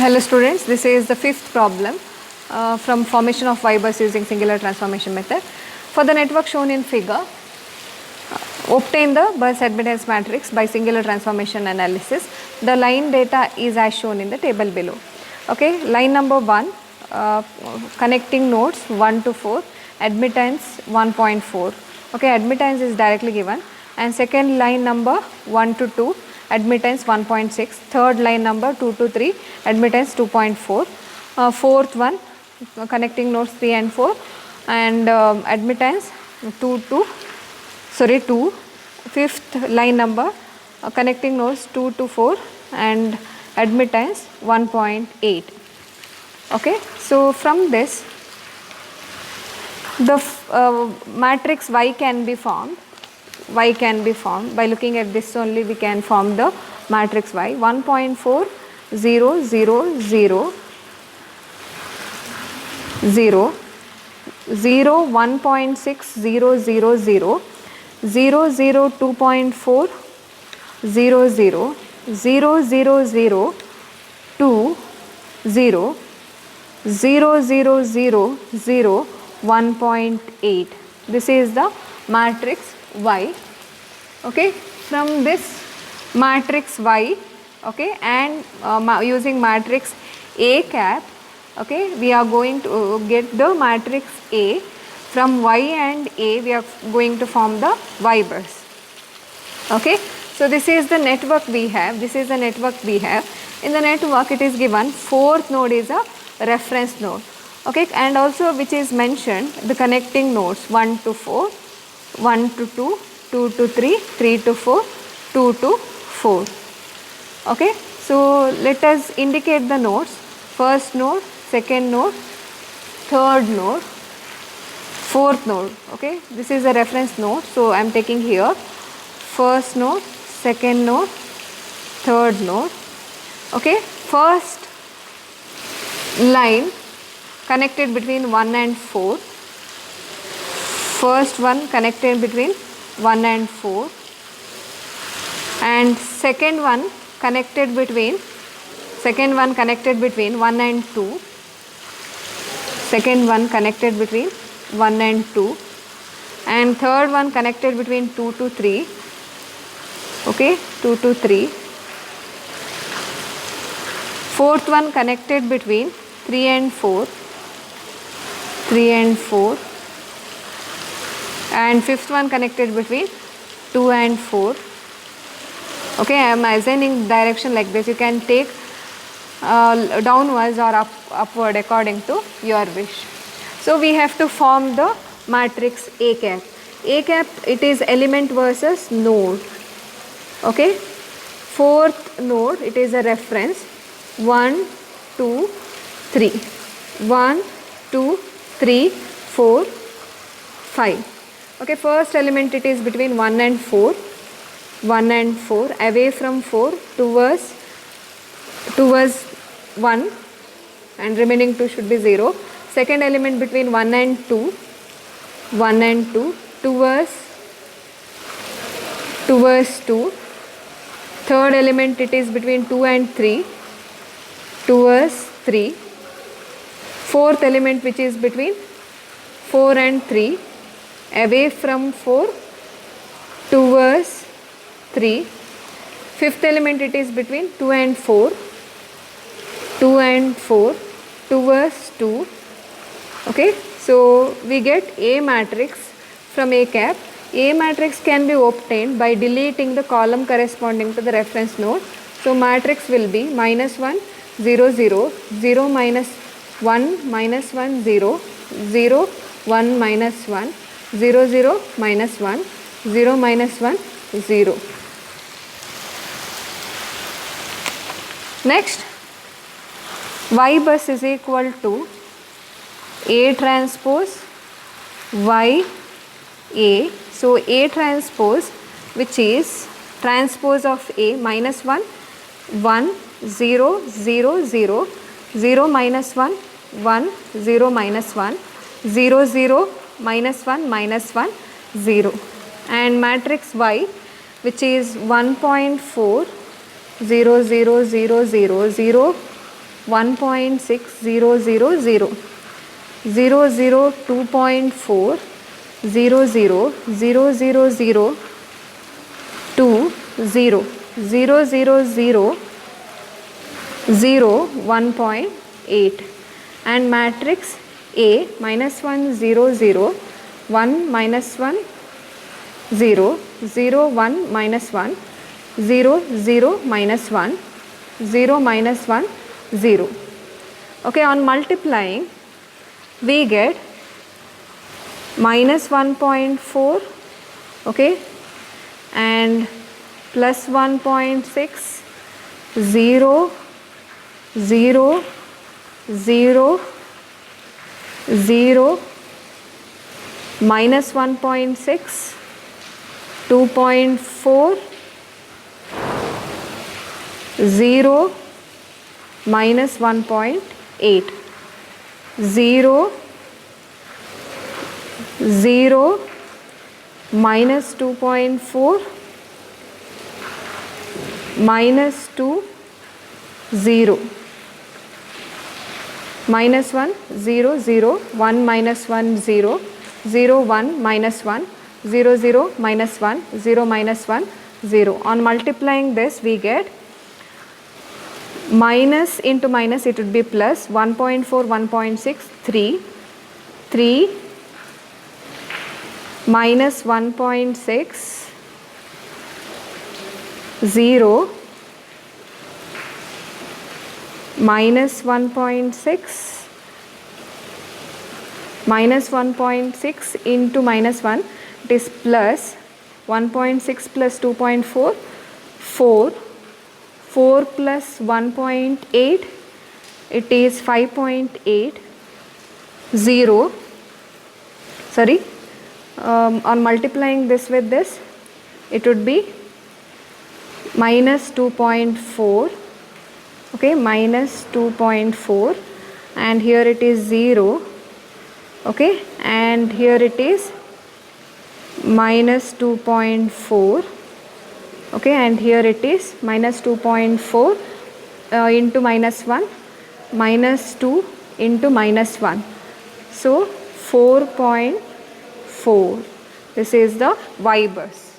Hello students, this is the fifth problem from formation of Y-bus using singular transformation method. For the network shown in figure, obtain the bus admittance matrix by singular transformation analysis. The line data is as shown in the table below. Okay, line number 1, connecting nodes 1 to 4, admittance 1.4. Okay, admittance is directly given. And second line number 1 to 2, admittance 1.6, third line number 2 to 3, admittance 2.4, fourth one connecting nodes 3 and 4 and admittance 2, fifth line number connecting nodes 2 to 4 and admittance 1.8. Okay, so from this the matrix Y can be formed. Y can be formed by looking at this only. We can form the matrix Y 1.4 0 0 0 0 0 1.6 0 0 0 0 0 2.4 0 0 0 0 0 2 0 0 0 0 0 1.8. This is the matrix Y. Okay, from this matrix Y, okay, and using matrix A cap, okay, we are going to get the matrix A. From Y and A we are going to form the Y bus. Okay, so this is the network we have. This is the network we have. In the network it is given fourth node is a reference node. Okay, and also which is mentioned the connecting nodes 1 to 4, 1 to 2, 2 to 3, 3 to 4, 2 to 4. Okay, so let us indicate the nodes. First node, second node, third node, fourth node. Okay, this is a reference node, so I am taking here first node, second node, third node. Okay, first line connected between 1 and 4. First one connected between 1 and 4 and second one connected between 1 and 2, second one connected between 1 and 2 and third one connected between 2 to 3. Okay, 2 to 3. Fourth one connected between 3 and 4, 3 and 4. And fifth one connected between 2 and 4. Okay, I am assigning direction like this. You can take downwards or upward according to your wish. So we have to form the matrix A cap. A cap, it is element versus node. Okay, fourth node, it is a reference 1 2 3, 1 2 3 4 5. Okay, first element it is between 1 and 4, 1 and 4, away from 4 towards 1 and remaining 2 should be 0. Second element between 1 and 2, 1 and 2 towards 2. Third element it is between 2 and 3 towards 3. Fourth element which is between 4 and 3, away from 4 towards 3. Fifth element it is between 2 and 4, 2 and 4 towards 2. Okay, so we get A matrix from A cap. A matrix can be obtained by deleting the column corresponding to the reference node. So matrix will be minus 1 0 0 0 minus 1 minus 1 0 0 1 minus 1 0 0 minus 1 0 minus 1 0. Next, Y bus is equal to A transpose Y A. So A transpose, which is transpose of A, minus 1 1 0 0 0 0 minus 1 1 0 minus 1 0 0 minus 1 minus 1 0, and matrix Y, which is 1.4 0 0 0 0 0 1.6 0 0 0 0 0 2.4 0 0 0 0 0 2 0 0 0 0 0 1.8, and matrix A minus 1 0 0 1 minus 1 0 0 1 minus 1 0 0 minus 1 0 minus 1 0. Okay, on multiplying we get minus 1.4, okay, and plus 1.6 0 0 0 0 minus 1.6 2.4 0 minus 1.8 0 0 minus 2.4 minus 2 0 minus 1 0 0 1 minus 1 0 0 1 minus 1 0 0 minus 1 0 minus 1 0. On multiplying this we get minus into minus, it would be plus 1.4 1.6 3 3 minus 1.6 0 minus 1.6 minus 1.6 into minus 1, it is plus 1.6 plus 2.4 4 4 plus 1.8, it is 5.8 0, sorry, on multiplying this with this, it would be minus 2.4, okay, minus 2.4, and here it is 0, okay, and here it is minus 2.4, okay, and here it is minus 2.4 into minus 1 minus 2 into minus 1, so 4.4. This is the Y bus.